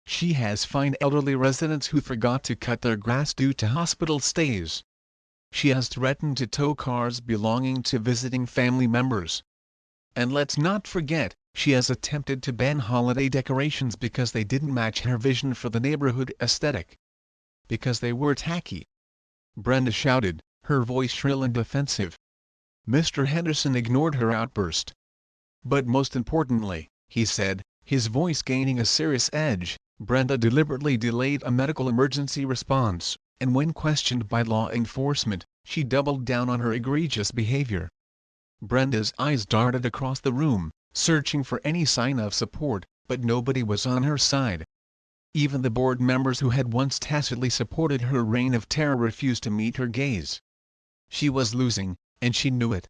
She has fined elderly residents who forgot to cut their grass due to hospital stays. She has threatened to tow cars belonging to visiting family members. And let's not forget, she has attempted to ban holiday decorations because they didn't match her vision for the neighborhood aesthetic. Because they were tacky. Brenda shouted, her voice shrill and defensive. Mr. Henderson ignored her outburst. "But most importantly," he said, his voice gaining a serious edge, "Brenda deliberately delayed a medical emergency response, and when questioned by law enforcement, she doubled down on her egregious behavior." Brenda's eyes darted across the room, searching for any sign of support, but nobody was on her side. Even the board members who had once tacitly supported her reign of terror refused to meet her gaze. She was losing, and she knew it.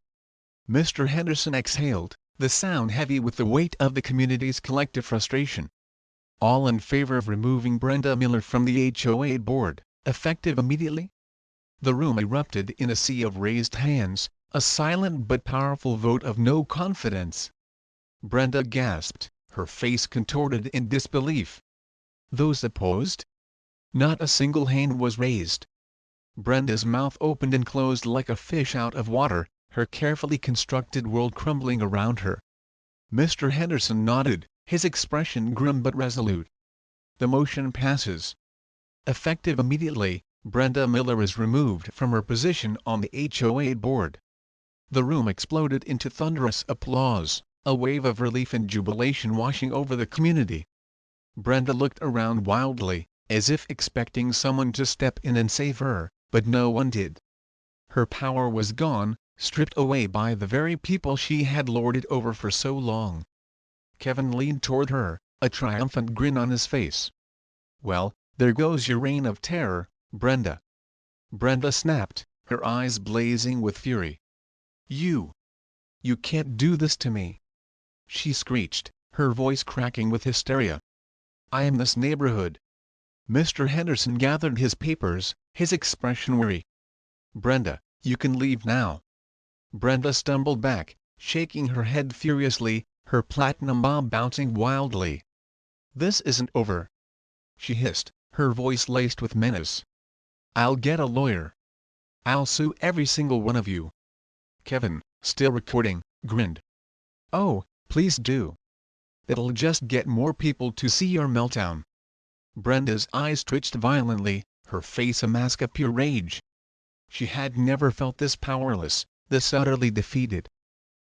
Mr. Henderson exhaled, the sound heavy with the weight of the community's collective frustration. "All in favor of removing Brenda Miller from the HOA board, effective immediately?" The room erupted in a sea of raised hands, a silent but powerful vote of no confidence. Brenda gasped, her face contorted in disbelief. "Those opposed?" Not a single hand was raised. Brenda's mouth opened and closed like a fish out of water, her carefully constructed world crumbling around her. Mr. Henderson nodded, his expression grim but resolute. "The motion passes. Effective immediately, Brenda Miller is removed from her position on the HOA board." The room exploded into thunderous applause, a wave of relief and jubilation washing over the community. Brenda looked around wildly, as if expecting someone to step in and save her, but no one did. Her power was gone, stripped away by the very people she had lorded over for so long. Kevin leaned toward her, a triumphant grin on his face. "Well, there goes your reign of terror, Brenda." Brenda snapped, her eyes blazing with fury. You can't do this to me!" she screeched, her voice cracking with hysteria. "I am this neighborhood." Mr. Henderson gathered his papers, his expression weary. "Brenda, you can leave now." Brenda stumbled back, shaking her head furiously, her platinum bob bouncing wildly. "This isn't over," she hissed, her voice laced with menace. "I'll get a lawyer. I'll sue every single one of you." Kevin, still recording, grinned. "Oh, please do. It'll just get more people to see your meltdown." Brenda's eyes twitched violently, her face a mask of pure rage. She had never felt this powerless, this utterly defeated.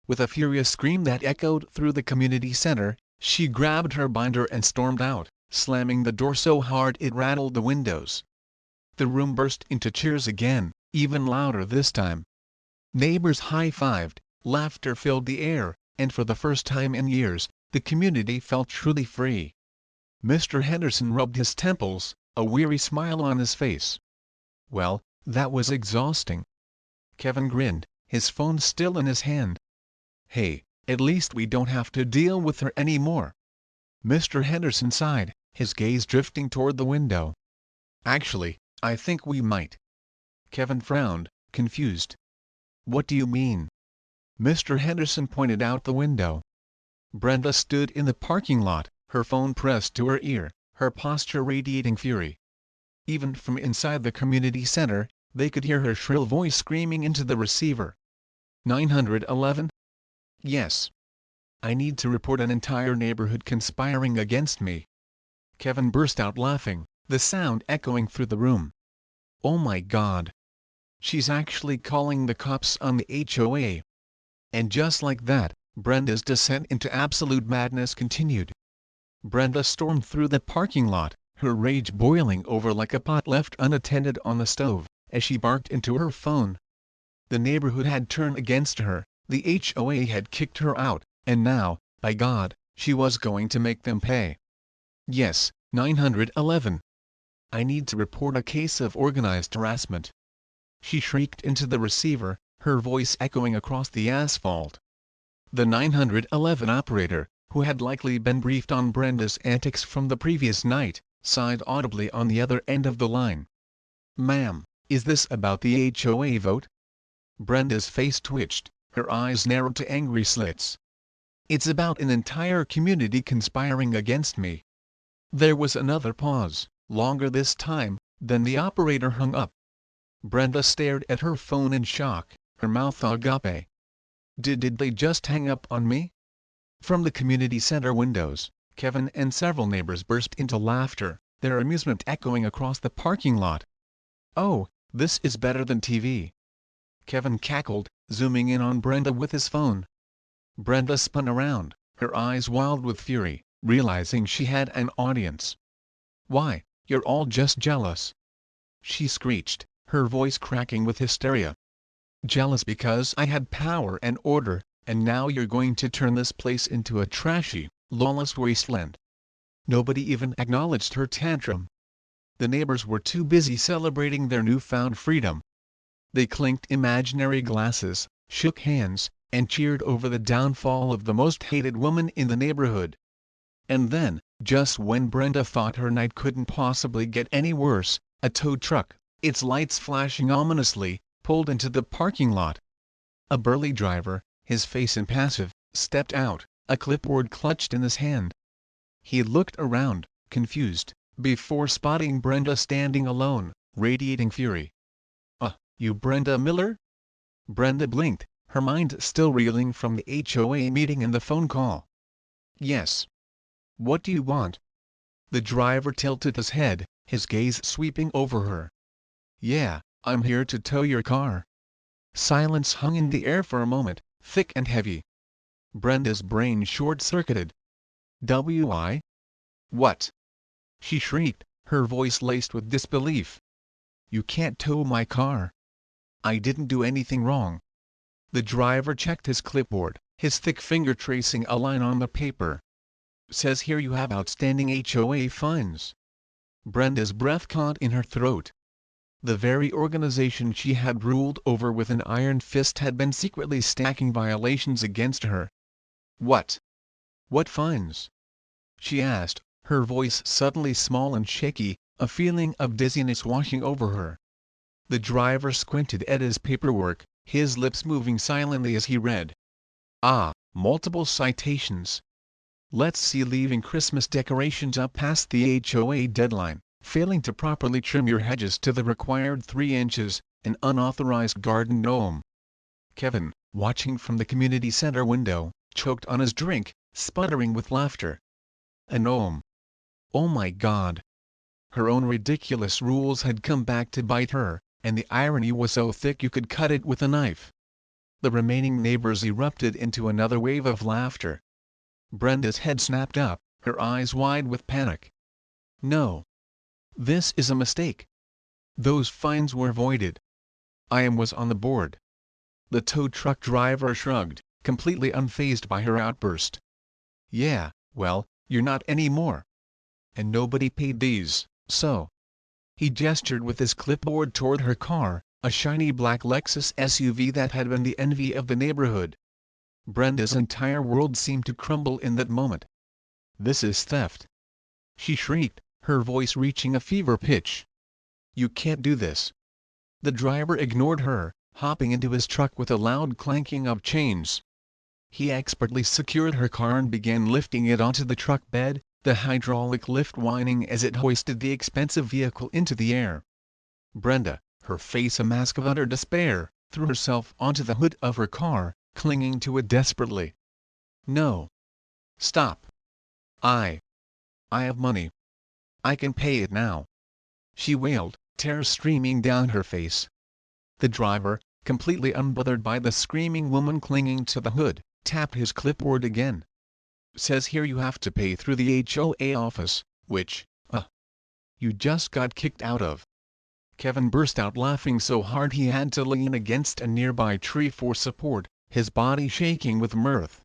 With a furious scream that echoed through the community center, she grabbed her binder and stormed out, slamming the door so hard it rattled the windows. The room burst into cheers again, even louder this time. Neighbors high-fived, laughter filled the air, and for the first time in years, the community felt truly free. Mr. Henderson rubbed his temples, a weary smile on his face. "Well, that was exhausting." Kevin grinned, his phone still in his hand. "Hey, at least we don't have to deal with her anymore." Mr. Henderson sighed, his gaze drifting toward the window. "Actually, I think we might." Kevin frowned, confused. "What do you mean?" Mr. Henderson pointed out the window. Brenda stood in the parking lot, her phone pressed to her ear, her posture radiating fury. Even from inside the community center, they could hear her shrill voice screaming into the receiver. 911? Yes. I need to report an entire neighborhood conspiring against me. Kevin burst out laughing, the sound echoing through the room. Oh my God. She's actually calling the cops on the HOA. And just like that, Brenda's descent into absolute madness continued. Brenda stormed through the parking lot, her rage boiling over like a pot left unattended on the stove, as she barked into her phone. The neighborhood had turned against her, the HOA had kicked her out, and now, by God, she was going to make them pay. Yes, 911. I need to report a case of organized harassment. She shrieked into the receiver, her voice echoing across the asphalt. The 911 operator, who had likely been briefed on Brenda's antics from the previous night, sighed audibly on the other end of the line. Ma'am, is this about the HOA vote? Brenda's face twitched, her eyes narrowed to angry slits. It's about an entire community conspiring against me. There was another pause, longer this time, then the operator hung up. Brenda stared at her phone in shock, her mouth agape. Did they just hang up on me? From the community center windows, Kevin and several neighbors burst into laughter, their amusement echoing across the parking lot. Oh, this is better than TV. Kevin cackled, zooming in on Brenda with his phone. Brenda spun around, her eyes wild with fury, realizing she had an audience. Why, you're all just jealous, she screeched, her voice cracking with hysteria. Jealous because I had power and order, and now you're going to turn this place into a trashy, lawless wasteland. Nobody even acknowledged her tantrum. The neighbors were too busy celebrating their newfound freedom. They clinked imaginary glasses, shook hands, and cheered over the downfall of the most hated woman in the neighborhood. And then, just when Brenda thought her night couldn't possibly get any worse, a tow truck, its lights flashing ominously, pulled into the parking lot. A burly driver, his face impassive, stepped out, a clipboard clutched in his hand. He looked around, confused, before spotting Brenda standing alone, radiating fury. You Brenda Miller? Brenda blinked, her mind still reeling from the HOA meeting and the phone call. Yes. What do you want? The driver tilted his head, his gaze sweeping over her. Yeah, I'm here to tow your car. Silence hung in the air for a moment, thick and heavy. Brenda's brain short-circuited. W.I.? What? She shrieked, her voice laced with disbelief. You can't tow my car. I didn't do anything wrong. The driver checked his clipboard, his thick finger tracing a line on the paper. Says here you have outstanding HOA fines. Brenda's breath caught in her throat. The very organization she had ruled over with an iron fist had been secretly stacking violations against her. What? What fines? She asked, her voice suddenly small and shaky, a feeling of dizziness washing over her. The driver squinted at his paperwork, his lips moving silently as he read. Multiple citations. Let's see, leaving Christmas decorations up past the HOA deadline, failing to properly trim your hedges to the required 3 inches, an unauthorized garden gnome. Kevin, watching from the community center window, choked on his drink, sputtering with laughter. A gnome. Oh my God. Her own ridiculous rules had come back to bite her, and the irony was so thick you could cut it with a knife. The remaining neighbors erupted into another wave of laughter. Brenda's head snapped up, her eyes wide with panic. No. This is a mistake. Those fines were voided. I was on the board. The tow truck driver shrugged, completely unfazed by her outburst. Yeah, well, you're not anymore. And nobody paid these, so. He gestured with his clipboard toward her car, a shiny black Lexus SUV that had been the envy of the neighborhood. Brenda's entire world seemed to crumble in that moment. This is theft. She shrieked, her voice reaching a fever pitch. You can't do this. The driver ignored her, hopping into his truck with a loud clanking of chains. He expertly secured her car and began lifting it onto the truck bed, the hydraulic lift whining as it hoisted the expensive vehicle into the air. Brenda, her face a mask of utter despair, threw herself onto the hood of her car, clinging to it desperately. "No. Stop. I have money. I can pay it now," she wailed, tears streaming down her face. The driver, completely unbothered by the screaming woman clinging to the hood, tapped his clipboard again. "Says here you have to pay through the HOA office, which, you just got kicked out of." Kevin burst out laughing so hard he had to lean against a nearby tree for support, his body shaking with mirth.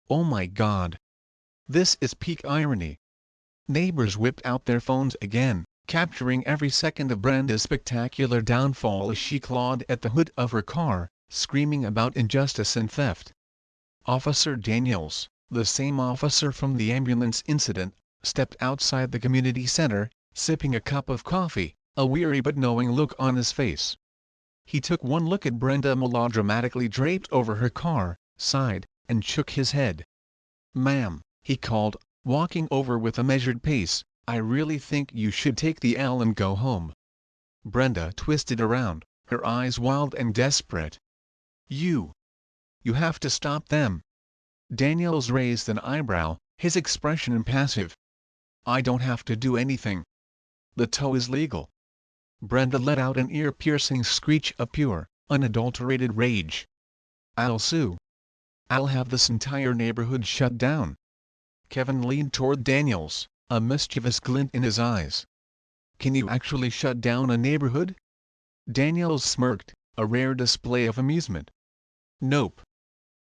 "Oh my God. This is peak irony." Neighbors whipped out their phones again, capturing every second of Brenda's spectacular downfall as she clawed at the hood of her car, screaming about injustice and theft. Officer Daniels, the same officer from the ambulance incident, stepped outside the community center, sipping a cup of coffee, a weary but knowing look on his face. He took one look at Brenda melodramatically draped over her car, sighed, and shook his head. "Ma'am," he called, walking over with a measured pace, "I really think you should take the L and go home." Brenda twisted around, her eyes wild and desperate. You have to stop them." Daniels raised an eyebrow, his expression impassive. "I don't have to do anything. The tow is legal." Brenda let out an ear-piercing screech of pure, unadulterated rage. "I'll sue. I'll have this entire neighborhood shut down." Kevin leaned toward Daniels, a mischievous glint in his eyes. "Can you actually shut down a neighborhood?" Daniels smirked, a rare display of amusement. "Nope."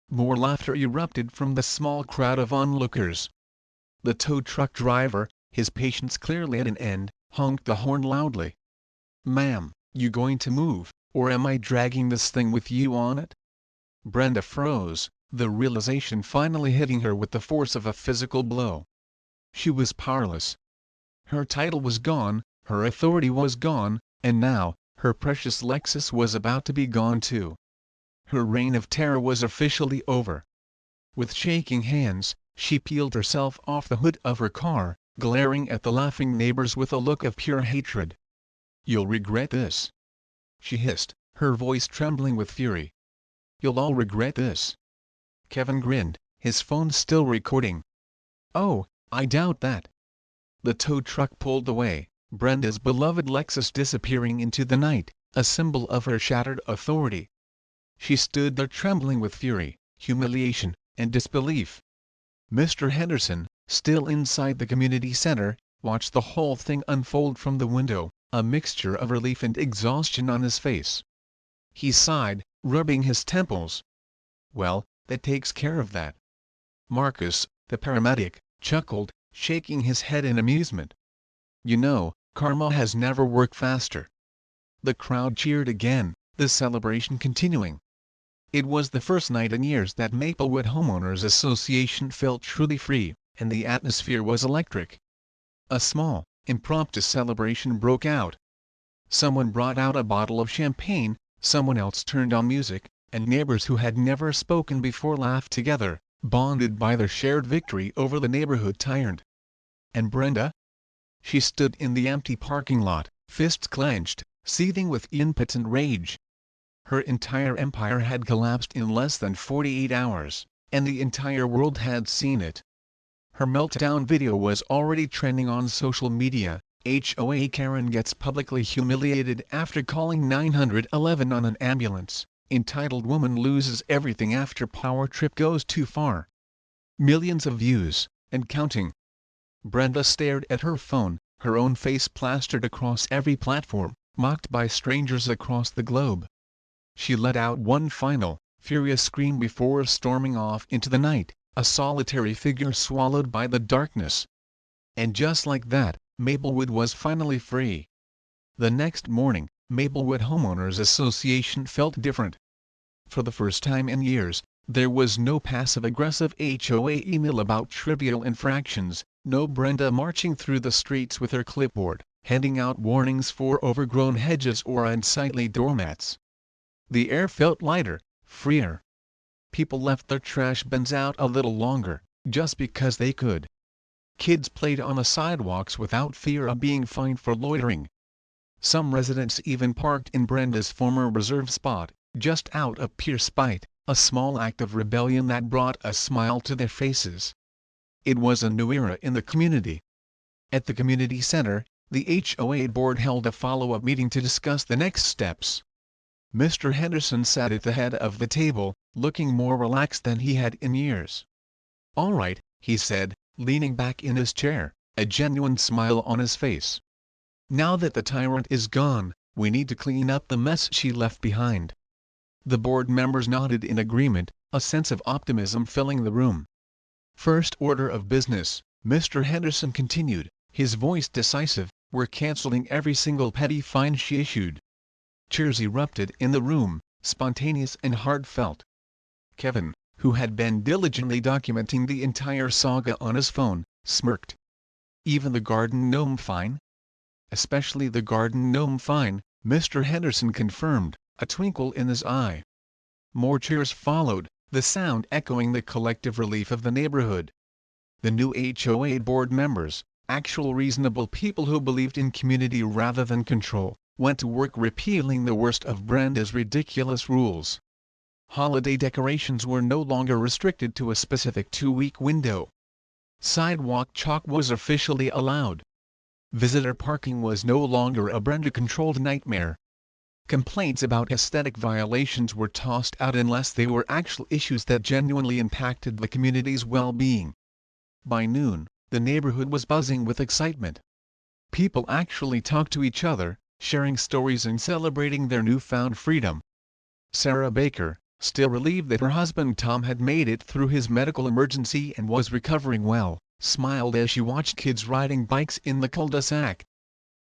More laughter erupted from the small crowd of onlookers. The tow truck driver, his patience clearly at an end, honked the horn loudly. "Ma'am, you going to move, or am I dragging this thing with you on it?" Brenda froze, the realization finally hitting her with the force of a physical blow. She was powerless. Her title was gone, her authority was gone, and now, her precious Lexus was about to be gone too. Her reign of terror was officially over. With shaking hands, she peeled herself off the hood of her car, glaring at the laughing neighbors with a look of pure hatred. "You'll regret this," she hissed, her voice trembling with fury. "You'll all regret this." Kevin grinned, his phone still recording. "Oh, I doubt that." The tow truck pulled away, Brenda's beloved Lexus disappearing into the night, a symbol of her shattered authority. She stood there trembling with fury, humiliation, and disbelief. Mr. Henderson, still inside the community center, watched the whole thing unfold from the window, a mixture of relief and exhaustion on his face. He sighed, rubbing his temples. "Well, that takes care of that." Marcus, the paramedic, chuckled, shaking his head in amusement. "You know, karma has never worked faster." The crowd cheered again, the celebration continuing. It was the first night in years that Maplewood Homeowners Association felt truly free, and the atmosphere was electric. A small, impromptu celebration broke out. Someone brought out a bottle of champagne, someone else turned on music, and neighbors who had never spoken before laughed together, bonded by their shared victory over the neighborhood tyrant. And Brenda? She stood in the empty parking lot, fists clenched, seething with impotent rage. Her entire empire had collapsed in less than 48 hours, and the entire world had seen it. Her meltdown video was already trending on social media. HOA Karen gets publicly humiliated after calling 911 on an ambulance. Entitled woman loses everything after power trip goes too far. Millions of views, and counting. Brenda stared at her phone, her own face plastered across every platform, mocked by strangers across the globe. She let out one final, furious scream before storming off into the night, a solitary figure swallowed by the darkness. And just like that, Maplewood was finally free. The next morning, Maplewood Homeowners Association felt different. For the first time in years, there was no passive-aggressive HOA email about trivial infractions, no Brenda marching through the streets with her clipboard, handing out warnings for overgrown hedges or unsightly doormats. The air felt lighter, freer. People left their trash bins out a little longer, just because they could. Kids played on the sidewalks without fear of being fined for loitering. Some residents even parked in Brenda's former reserve spot, just out of pure spite. a small act of rebellion that brought a smile to their faces. It was a new era in the community. At the community center, the HOA board held a follow-up meeting to discuss the next steps. Mr. Henderson sat at the head of the table, looking more relaxed than he had in years. "All right," he said, leaning back in his chair, a genuine smile on his face. "Now that the tyrant is gone, we need to clean up the mess she left behind." The board members nodded in agreement, a sense of optimism filling the room. "First order of business," Mr. Henderson continued, his voice decisive, "we're canceling every single petty fine she issued." Cheers erupted in the room, spontaneous and heartfelt. Kevin, who had been diligently documenting the entire saga on his phone, smirked. "Even the garden gnome fine?" "Especially the garden gnome fine," Mr. Henderson confirmed, a twinkle in his eye. More cheers followed, the sound echoing the collective relief of the neighborhood. The new HOA board members, actual reasonable people who believed in community rather than control, went to work repealing the worst of Brenda's ridiculous rules. Holiday decorations were no longer restricted to a specific 2-week window. Sidewalk chalk was officially allowed. Visitor parking was no longer a Brenda-controlled nightmare. Complaints about aesthetic violations were tossed out unless they were actual issues that genuinely impacted the community's well-being. By noon, the neighborhood was buzzing with excitement. People actually talked to each other, sharing stories and celebrating their newfound freedom. Sarah Baker, still relieved that her husband Tom had made it through his medical emergency and was recovering well, smiled as she watched kids riding bikes in the cul-de-sac.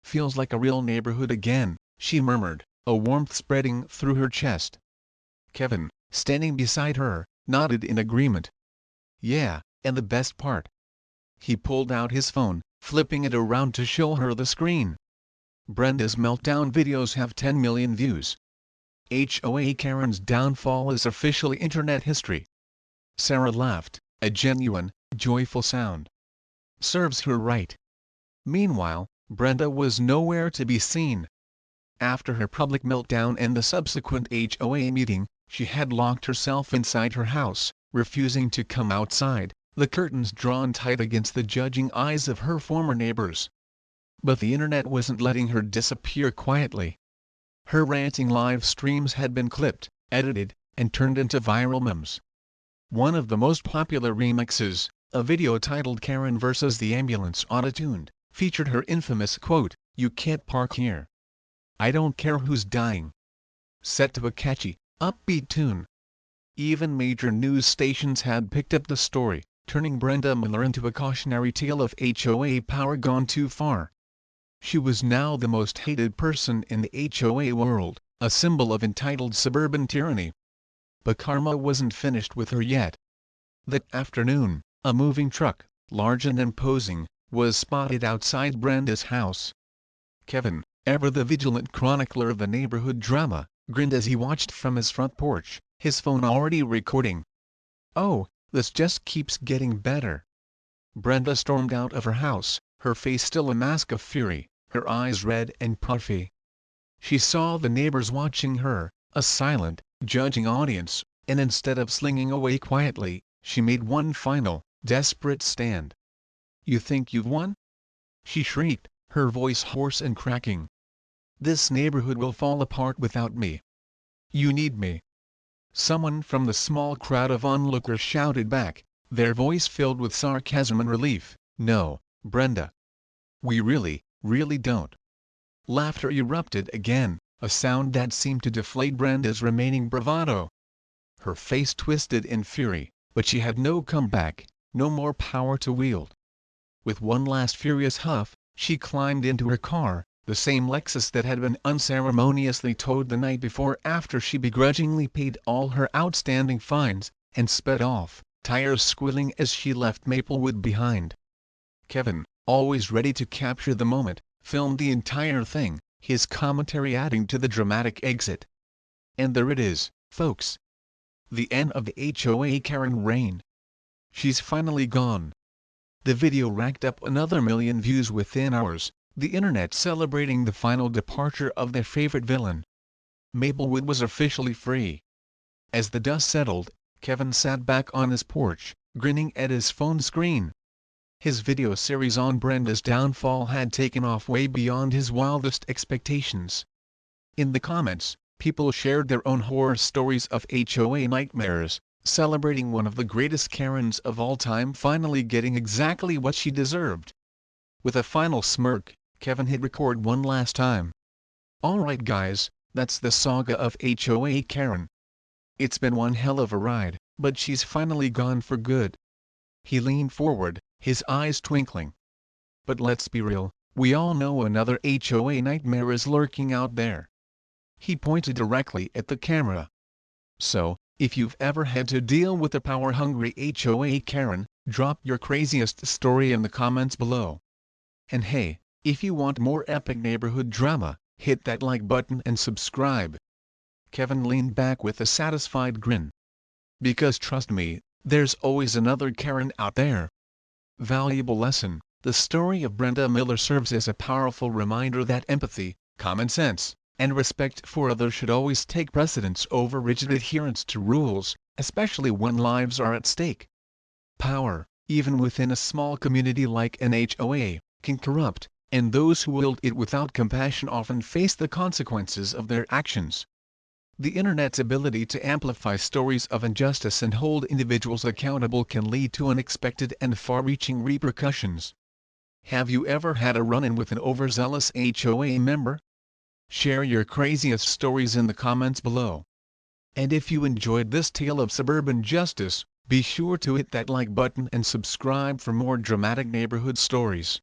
"Feels like a real neighborhood again," she murmured, a warmth spreading through her chest. Kevin, standing beside her, nodded in agreement. "Yeah, and the best part." He pulled out his phone, flipping it around to show her the screen. "Brenda's meltdown videos have 10 million views. HOA Karen's downfall is officially internet history." Sarah laughed, a genuine, joyful sound. "Serves her right." Meanwhile, Brenda was nowhere to be seen. After her public meltdown and the subsequent HOA meeting, she had locked herself inside her house, refusing to come outside, the curtains drawn tight against the judging eyes of her former neighbors. But the internet wasn't letting her disappear quietly. Her ranting live streams had been clipped, edited, and turned into viral memes. One of the most popular remixes, a video titled "Karen vs. the Ambulance Auto-Tuned," featured her infamous quote, "You can't park here. I don't care who's dying," set to a catchy, upbeat tune. Even major news stations had picked up the story, turning Brenda Miller into a cautionary tale of HOA power gone too far. She was now the most hated person in the HOA world, a symbol of entitled suburban tyranny. But karma wasn't finished with her yet. That afternoon, a moving truck, large and imposing, was spotted outside Brenda's house. Kevin, ever the vigilant chronicler of the neighborhood drama, grinned as he watched from his front porch, his phone already recording. "Oh, this just keeps getting better." Brenda stormed out of her house, her face still a mask of fury, her eyes red and puffy. She saw the neighbors watching her, a silent, judging audience, and instead of slinging away quietly, she made one final, desperate stand. "You think you've won?" she shrieked, her voice hoarse and cracking. "This neighborhood will fall apart without me. You need me." Someone from the small crowd of onlookers shouted back, their voice filled with sarcasm and relief, "No, Brenda. We really don't." Laughter erupted again, a sound that seemed to deflate Brenda's remaining bravado. Her face twisted in fury, but she had no comeback, no more power to wield. With one last furious huff, she climbed into her car, the same Lexus that had been unceremoniously towed the night before after she begrudgingly paid all her outstanding fines, and sped off, tires squealing as she left Maplewood behind. Kevin, always ready to capture the moment, filmed the entire thing, his commentary adding to the dramatic exit. And there it is, folks. The end of the HOA Karen reign. She's finally gone. The video racked up another 1 million views within hours, the internet celebrating the final departure of their favorite villain. Maplewood was officially free. As the dust settled, Kevin sat back on his porch, grinning at his phone screen. His video series on Brenda's downfall had taken off way beyond his wildest expectations. In the comments, people shared their own horror stories of HOA nightmares, celebrating one of the greatest Karens of all time finally getting exactly what she deserved. With a final smirk, Kevin hit record one last time. "Alright guys, that's the saga of HOA Karen. It's been one hell of a ride, but she's finally gone for good." He leaned forward, his eyes twinkling. "But let's be real, we all know another HOA nightmare is lurking out there." He pointed directly at the camera. "So, if you've ever had to deal with a power-hungry HOA Karen, drop your craziest story in the comments below. And hey, if you want more epic neighborhood drama, hit that like button and subscribe." Kevin leaned back with a satisfied grin. "Because trust me, there's always another Karen out there." Valuable lesson: the story of Brenda Miller serves as a powerful reminder that empathy, common sense, and respect for others should always take precedence over rigid adherence to rules, especially when lives are at stake. Power, even within a small community like an HOA, can corrupt, and those who wield it without compassion often face the consequences of their actions. The Internet's ability to amplify stories of injustice and hold individuals accountable can lead to unexpected and far-reaching repercussions. Have you ever had a run-in with an overzealous HOA member? Share your craziest stories in the comments below. And if you enjoyed this tale of suburban justice, be sure to hit that like button and subscribe for more dramatic neighborhood stories.